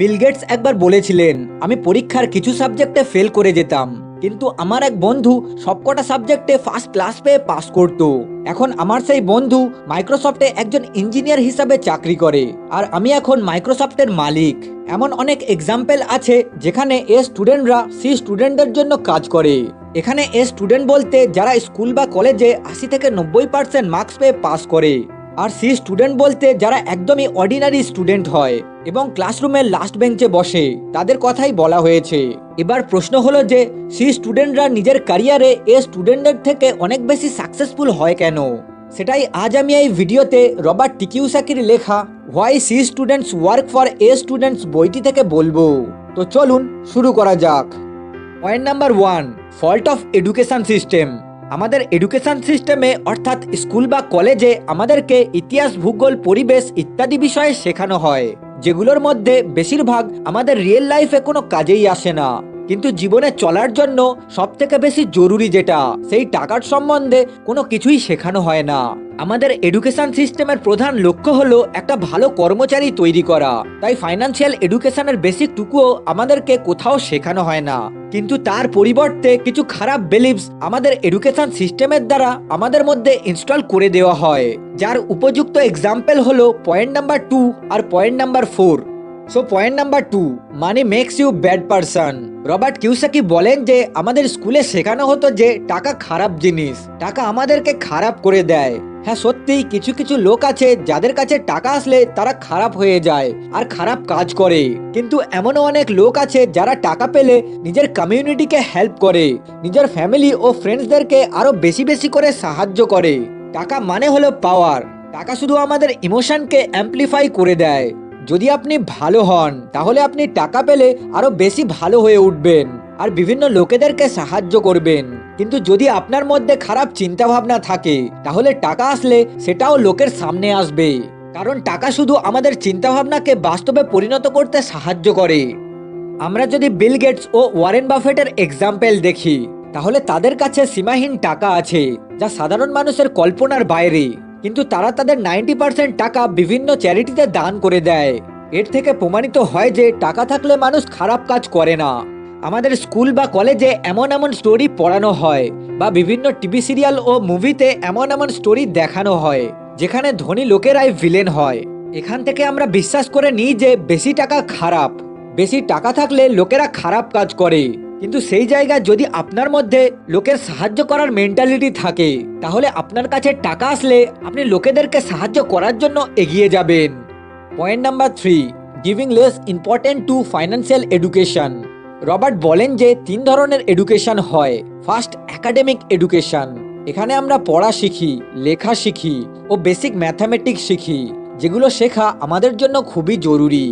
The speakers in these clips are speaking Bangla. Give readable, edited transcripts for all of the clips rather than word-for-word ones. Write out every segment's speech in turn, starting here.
বিল গেটস একবার বলেছিলেন, আমি পরীক্ষার কিছু সাবজেক্টে ফেল করে যেতাম, কিন্তু আমার এক বন্ধু সবকটা সাবজেক্টে ফার্স্ট ক্লাস পেয়ে পাস করত। এখন আমার সেই বন্ধু মাইক্রোসফটে একজন ইঞ্জিনিয়ার হিসাবে চাকরি করে, আর আমি এখন মাইক্রোসফটের মালিক। এমন অনেক এক্সাম্পল আছে যেখানে এ স্টুডেন্টরা সি স্টুডেন্টদের জন্য কাজ করে। এখানে এ স্টুডেন্ট বলতে যারা স্কুল বা কলেজে 80 থেকে 90% মার্কস পেয়ে পাস করে, আর সি স্টুডেন্ট বলতে যারা একদমই অর্ডিনারি স্টুডেন্ট হয় এবং ক্লাসরুমের লাস্ট বেঞ্চে বসে, তাদের কথাই বলা হয়েছে। এবার প্রশ্ন হলো যে সি স্টুডেন্টরা নিজের ক্যারিয়ারে এ স্টুডেন্টদের থেকে অনেক বেশি সাকসেসফুল হয় কেন? সেটাই আজ আমি এই ভিডিওতে রবার্ট কিওসাকির লেখা why C students work for a students বইটি থেকে বলবো। তো চলুন শুরু করা যাক। Point number 1, fault of education system. আমাদের এডুকেশন সিস্টেমে অর্থাৎ স্কুল বা কলেজে আমাদেরকে ইতিহাস, ভূগোল, পরিবেশ ইত্যাদি বিষয়ে শেখানো হয়, যেগুলোর মধ্যে বেশিরভাগ আমাদের রিয়েল লাইফে কোনো কাজেই আসে না। কিন্তু জীবনে চলার জন্য সব থেকে বেশি জরুরি যেটা, সেই টাকার সম্বন্ধে কোনো কিছুই শেখানো হয় না। আমাদের এডুকেশন সিস্টেমের প্রধান লক্ষ্য হলো একটা ভালো কর্মচারী তৈরি করা, তাই ফাইন্যান্সিয়াল এডুকেশনের বেসিক টুকুও আমাদেরকে কোথাও শেখানো হয় না। কিন্তু তার পরিবর্তে কিছু খারাপ বিলিভস আমাদের এডুকেশন সিস্টেমের দ্বারা আমাদের মধ্যে ইনস্টল করে দেওয়া হয়, যার উপযুক্ত এক্সাম্পল হলো পয়েন্ট নাম্বার 2 আর point number 4। So point number 2, money makes you bad person. Robert Kiyosaki বলেন যে আমাদের স্কুলে শেখানো হতো যে টাকা খারাপ জিনিস, টাকা আমাদেরকে খারাপ করে দেয়। হ্যাঁ, সত্যিই কিছু কিছু লোক আছে যাদের কাছে টাকা আসলে তারা খারাপ হয়ে যায় আর খারাপ কাজ করে, কিন্তু এমনও অনেক লোক আছে যারা টাকা পেলে নিজের কমিউনিটিকে হেল্প করে, নিজের ফ্যামিলি ও ফ্রেন্ডসদেরকে আরো বেশি বেশি করে সাহায্য করে। টাকা মানে হলো পাওয়ার। টাকা শুধু আমাদের ইমোশনকে অ্যাম্পলিফাই করে দেয়। যদি আপনি ভালো হন তাহলে আপনি টাকা পেলে আরো বেশি ভালো হয়ে উঠবেন আর বিভিন্ন লোকেদেরকে সাহায্য করবেন। কিন্তু যদি আপনার মধ্যে খারাপ চিন্তা ভাবনা থাকে তাহলে টাকা আসলে সেটাও লোকের সামনে আসবে, কারণ টাকা শুধু আমাদের চিন্তা ভাবনাকে বাস্তবে পরিণত করতে সাহায্য করে। আমরা যদি বিল গেটস ও ওয়ারেন বাফেটের এক্সাম্পল দেখি, তাহলে তাদের কাছে সীমাহীন টাকা আছে যা সাধারণ মানুষের কল্পনার বাইরে, কিন্তু তারা তাদের 90% টাকা বিভিন্ন চ্যারিটিতে দান করে দেয়। এর থেকে প্রমাণিত হয় যে টাকা থাকলে মানুষ খারাপ কাজ করে না। আমাদের স্কুল বা কলেজে এমন এমন স্টোরি পড়ানো হয় বা বিভিন্ন টিভি সিরিয়াল ও মুভিতে এমন এমন স্টোরি দেখানো হয় যেখানে ধনী লোকেরাই ভিলেন হয়। এখান থেকে আমরা বিশ্বাস করে নিই যে বেশি টাকা খারাপ, বেশি টাকা থাকলে লোকেরা খারাপ কাজ করে। কিন্তু সেই জায়গায় যদি আপনার মধ্যে লোকের সাহায্য করার মেন্টালিটি থাকে, তাহলে আপনার কাছে টাকা আসলে আপনি লোকেদেরকে সাহায্য করার জন্য এগিয়ে যাবেন। Point number 3, giving less important to financial education. Robert বলেন যে 3 ধরনের এডুকেশন হয়। First, academic education. এখানে আমরা পড়া শিখি, লেখা শিখি ও বেসিক ম্যাথামেটিক্স শিখি, যেগুলো শেখা আমাদের জন্য খুবই জরুরি।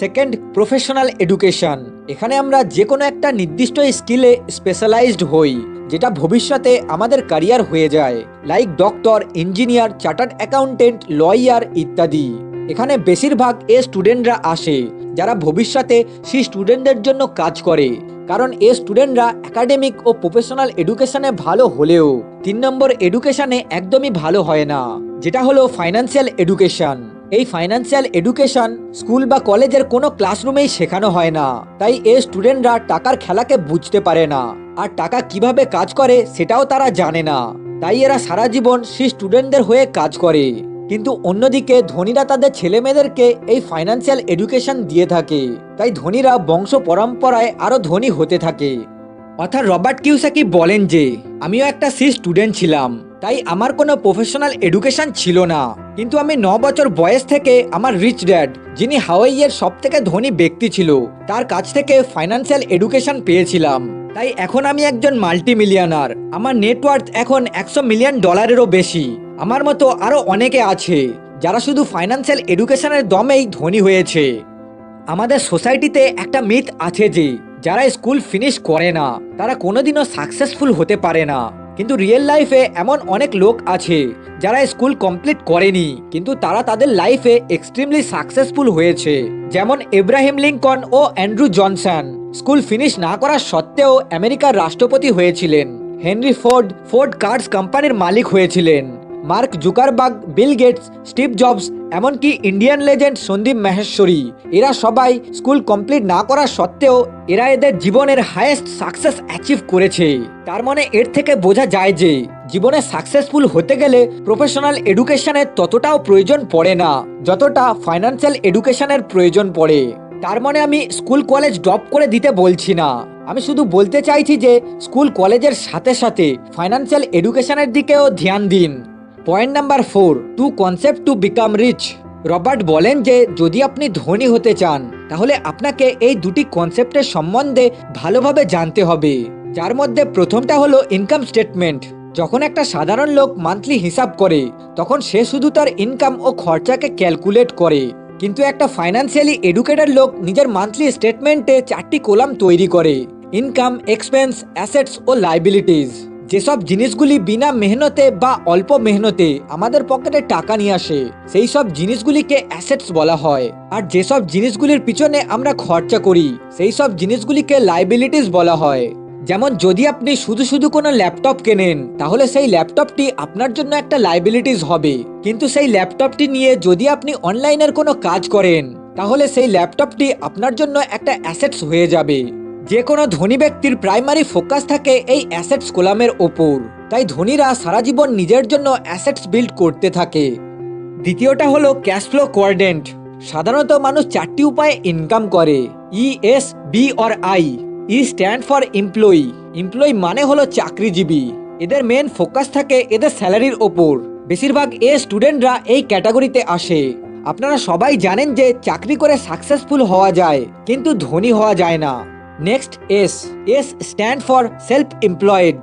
Second, professional education. এখানে আমরা যে কোনো একটা নির্দিষ্ট স্কিলে স্পেশালাইজড হই, যেটা ভবিষ্যতে আমাদের ক্যারিয়ার হয়ে যায়, like doctor, engineer, chartered accountant, lawyer ইত্যাদি। এখানে বেশিরভাগ এ স্টুডেন্টরা আসে যারা ভবিষ্যতে সেই স্টুডেন্টদের জন্য কাজ করে, কারণ এ স্টুডেন্টরা একাডেমিক ও প্রফেশনাল এডুকেশনে ভালো হলেও 3 নম্বর এডুকেশনে একদমই ভালো হয় না, যেটা হলো ফাইন্যান্সিয়াল এডুকেশন। এই ফাইন্যান্সিয়াল এডুকেশন স্কুল বা কলেজের কোনো ক্লাসরুমেই শেখানো হয় না, তাই এই স্টুডেন্টরা টাকার খেলাকে বুঝতে পারে না আর টাকা কিভাবে কাজ করে সেটাও তারা জানে না, তাই এরা সারা জীবন সেই স্টুডেন্টদের হয়ে কাজ করে। কিন্তু অন্যদিকে ধনীরা তাদের ছেলে মেয়েদেরকে এই ফাইন্যান্সিয়াল এডুকেশন দিয়ে থাকে, তাই ধনীরা বংশ পরম্পরায় আরো ধনী হতে থাকে। অর্থাৎ রবার্ট কিওসাকি বলেন যে আমিও একটা সি স্টুডেন্ট ছিলাম, তাই আমার কোনো প্রফেশনাল এডুকেশন ছিল না, কিন্তু আমি 9 বছর বয়স থেকে আমার রিচ ড্যাড, যিনি হাওয়াইয়ের সব থেকে ধনী ব্যক্তি ছিল, তার কাছ থেকে ফাইন্যান্সিয়াল এডুকেশন পেয়েছিলাম। তাই এখন আমি একজন মাল্টি মিলিয়নার। আমার নেটওয়ার্থ এখন $100 মিলিয়ন বেশি। আমার মতো আরো অনেকে আছে যারা শুধু ফাইন্যান্সিয়াল এডুকেশনের দমেই ধনী হয়েছে। আমাদের সোসাইটিতে একটা মিথ আছে যে যারা স্কুল ফিনিশ করে না তারা কোনোদিনও সাকসেসফুল হতে পারে না, কিন্তু রিয়েল লাইফে এমন অনেক লোক আছে যারা স্কুল কমপ্লিট করেনি কিন্তু তারা তাদের লাইফে এক্সট্রিমলি সাকসেসফুল হয়েছে, যেমন এব্রাহিম লিঙ্কন ও অ্যান্ড্রু জনসন স্কুল ফিনিশ না করা সত্ত্বেও আমেরিকার রাষ্ট্রপতি হয়েছিলেন। হেনরি ফোর্ড কার্স কোম্পানির মালিক হয়েছিলেন। Mark Zuckerberg, Bill Gates, Steve Jobs, এমনকি ইন্ডিয়ান লেজেন্ড সন্দীপ মাহেশ্বরী, এরা সবাই স্কুল কমপ্লিট না করা সত্ত্বেও এরা এদের জীবনের হাইয়েস্ট সাকসেস অ্যাচিভ করেছে। তার মানে এর থেকে বোঝা যায় যে জীবনে সাকসেসফুল হতে গেলে প্রফেশনাল এডুকেশনের ততটাও প্রয়োজন পড়ে না যতটা ফাইন্যান্সিয়াল এডুকেশনের প্রয়োজন পড়ে। তার মানে আমি স্কুল কলেজ ড্রপ করে দিতে বলছি না, আমি শুধু বলতে চাইছি যে স্কুল কলেজের সাথে সাথে ফাইন্যান্সিয়াল এডুকেশনের দিকেও ধ্যান দিন। Point number 4, 2 concept to become rich. Robert বলেন যে যদি আপনি ধনী হতে চান তাহলে আপনাকে এই দুটি কনসেপ্টের সম্বন্ধে ভালোভাবে জানতে হবে, যার মধ্যে প্রথমটা হলো ইনকাম স্টেটমেন্ট। যখন একটা সাধারণ লোক মান্থলি হিসাব করে তখন সে শুধু তার ইনকাম ও খরচাকে ক্যালকুলেট করে, কিন্তু একটা ফাইন্যান্সিয়ালি এডুকেটেড লোক নিজের মান্থলি স্টেটমেন্টে 4টি কলাম তৈরি করে: ইনকাম, এক্সপেন্স, অ্যাসেটস ও লাইবিলিটিজ। যেসব জিনিসগুলি বিনা মেহনতে বা অল্প মেহনতে আমাদের পকেটে টাকা নিয়ে আসে সেই সব জিনিসগুলিকে অ্যাসেটস বলা হয়, আর যেসব জিনিসগুলির পিছনে আমরা খরচা করি সেই সব জিনিসগুলিকে লাইবিলিটিস বলা হয়। যেমন যদি আপনি শুধু শুধু কোনো ল্যাপটপ কেনেন তাহলে সেই ল্যাপটপটি আপনার জন্য একটা লাইবিলিটিস হবে, কিন্তু সেই ল্যাপটপটি নিয়ে যদি আপনি অনলাইনের কোনো কাজ করেন তাহলে সেই ল্যাপটপটি আপনার জন্য একটা অ্যাসেটস হয়ে যাবে। যে কোনো ধনী ব্যক্তির প্রাইমারি ফোকাস থাকে এই অ্যাসেটস কলামের ওপর, তাই ধনীরা সারা জীবন নিজের জন্য অ্যাসেটস বিল্ড করতে থাকে। দ্বিতীয়টা হলো ক্যাশ ফ্লো কোয়াড্রেন্ট। সাধারণত মানুষ 4টি উপায়ে ইনকাম করে: E, S, B or I. E stand for employee. Employee মানে হলো চাকরিজীবী, এদের মেন ফোকাস থাকে এদের স্যালারির ওপর। বেশিরভাগ স্টুডেন্টরা এই ক্যাটাগরিতে আসে। আপনারা সবাই জানেন যে চাকরি করে সাকসেসফুল হওয়া যায় কিন্তু ধনী হওয়া যায় না। Next S. S stand for self employed.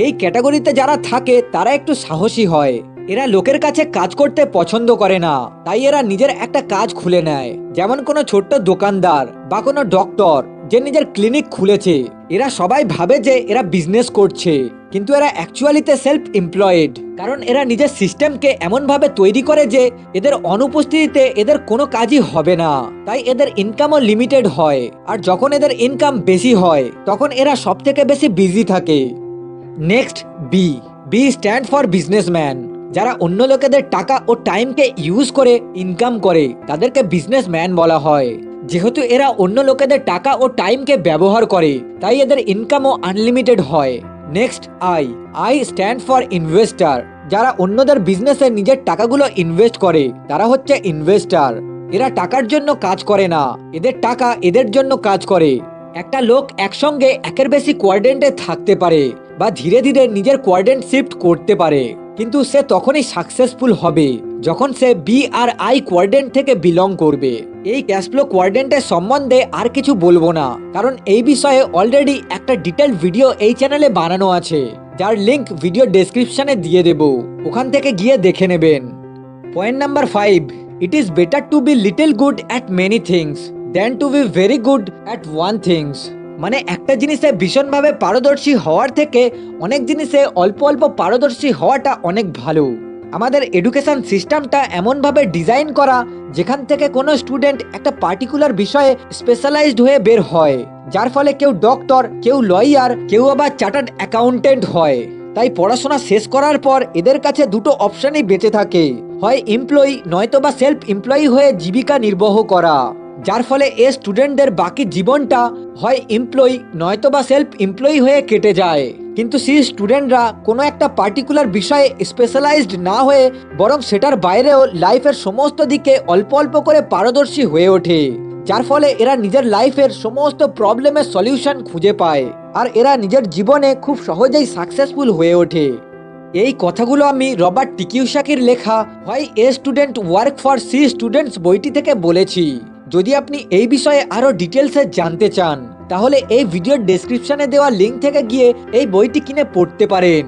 এই ক্যাটাগরিতে যারা থাকে তারা একটু সাহসী হয়, এরা লোকের কাছে কাজ করতে পছন্দ করে না, তাই এরা নিজের একটা কাজ খুলে নেয়। যেমন কোনো ছোট্ট দোকানদার বা কোনো ডক্টর যে নিজের ক্লিনিক খুলেছে। এরা সবাই ভাবে যে এরা বিজনেস করছে, কিন্তু এরা অ্যাকচুয়ালিতে সেলফ এমপ্লয়েড, কারণ এরা নিজের সিস্টেমকে এমনভাবে তৈরি করে যে এদের অনুপস্থিতিতে এদের কোনো কাজই হবে না, তাই এদের ইনকামও লিমিটেড হয়। আর যখন এদের ইনকাম বেশি হয় তখন এরা সব থেকে বেশি বিজি থাকে। Next B. B stand for businessman. যারা অন্য লোকেদের টাকা ও টাইমকে ইউজ করে ইনকাম করে তাদেরকে বিজনেসম্যান বলা হয়। যেহেতু এরা অন্য লোকেদের টাকা ও টাইমকে ব্যবহার করে তাই এদের ইনকামও আনলিমিটেড হয়। Next I. I stand for investor. যারা অন্যদের বিজনেসে নিজের টাকাগুলো ইনভেস্ট করে তারা হচ্ছে ইনভেস্টার। এরা টাকার জন্য কাজ করে না, এদের টাকা এদের জন্য কাজ করে। একটা লোক একসঙ্গে একের বেশি কোয়াড্রেন্টে থাকতে পারে বা ধীরে ধীরে নিজের কোয়াড্রেন্ট শিফট করতে পারে, কিন্তু সে তখনই সাকসেসফুল হবে যখন সে বি আর আই কোয়াড্রেন্ট থেকে বিলং করবে। এই ক্যাশফ্লো কোয়াড্রেন্টের সম্বন্ধে আর কিছু বলবো না, কারণ এই বিষয়ে অলরেডি একটা ডিটেইলড ভিডিও এই চ্যানেলে বানানো আছে, যার লিংক ভিডিও ডেসক্রিপশনে দিয়ে দেব, ওখান থেকে গিয়ে দেখে নেবেন। Point number 5, it is better to be little good at many things than to be very good at one things. মানে একটা জিনিসে ভীষণভাবে পারদর্শী হওয়ার থেকে অনেক জিনিসে অল্প অল্প পারদর্শী হওয়াটা অনেক ভালো। আমাদের এডুকেশন সিস্টেমটা এমনভাবে ডিজাইন করা যেখান থেকে কোনো স্টুডেন্ট একটা পার্টিকুলার বিষয়ে স্পেশালাইজড হয়ে বের হয়, যার ফলে কেউ ডক্টর, কেউ লয়ার, কেউ আবার চার্টার্ড অ্যাকাউন্টেন্ট হয়। তাই পড়াশোনা শেষ করার পর এদের কাছে দুটো অপশনই বেঁচে থাকে, হয় এমপ্লয়ি নয়তো বা সেলফ এমপ্লয়ি হয়ে জীবিকা নির্বাহ করা, যার ফলে এই স্টুডেন্টদের বাকি জীবনটা হয় এমপ্লয়ি নয়তো বা সেলফ এমপ্লয়ি হয়ে কেটে যায়। কিন্তু সেই স্টুডেন্টরা কোনো একটা পার্টিকুলার বিষয়ে স্পেশালাইজড না হয়ে বরং সেটার বাইরেও লাইফের সমস্ত দিকে অল্প অল্প করে পারদর্শী হয়ে ওঠে, যার ফলে এরা নিজের লাইফের সমস্ত প্রবলেমের সলিউশন খুঁজে পায় আর এরা নিজের জীবনে খুব সহজেই সাকসেসফুল হয়ে ওঠে। এই কথাগুলো আমি রবার্ট টি কিওসাকির লেখা why A student work for C students বইটি থেকে বলেছি। যদি আপনি এই বিষয়ে আরো ডিটেলসে জানতে চান তাহলে এই ভিডিওর ডেসক্রিপশনে দেওয়া লিংক থেকে গিয়ে এই বইটি কিনে পড়তে পারেন।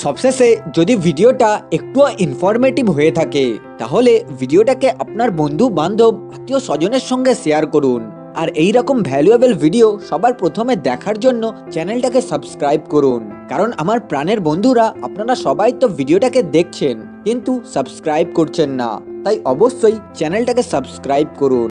সবশেষে যদি ভিডিওটা একটু ইনফরমেটিভ হয়ে থাকে তাহলে ভিডিওটাকে আপনার বন্ধু বান্ধব আত্মীয় স্বজনের সঙ্গে শেয়ার করুন, আর এই রকম ভ্যালুয়েবল ভিডিও সবার প্রথমে দেখার জন্য চ্যানেলটাকে সাবস্ক্রাইব করুন, কারণ আমার প্রাণের বন্ধুরা আপনারা সবাই তো ভিডিওটাকে দেখছেন কিন্তু সাবস্ক্রাইব করছেন না, তাই অবশ্যই চ্যানেলটাকে সাবস্ক্রাইব করুন।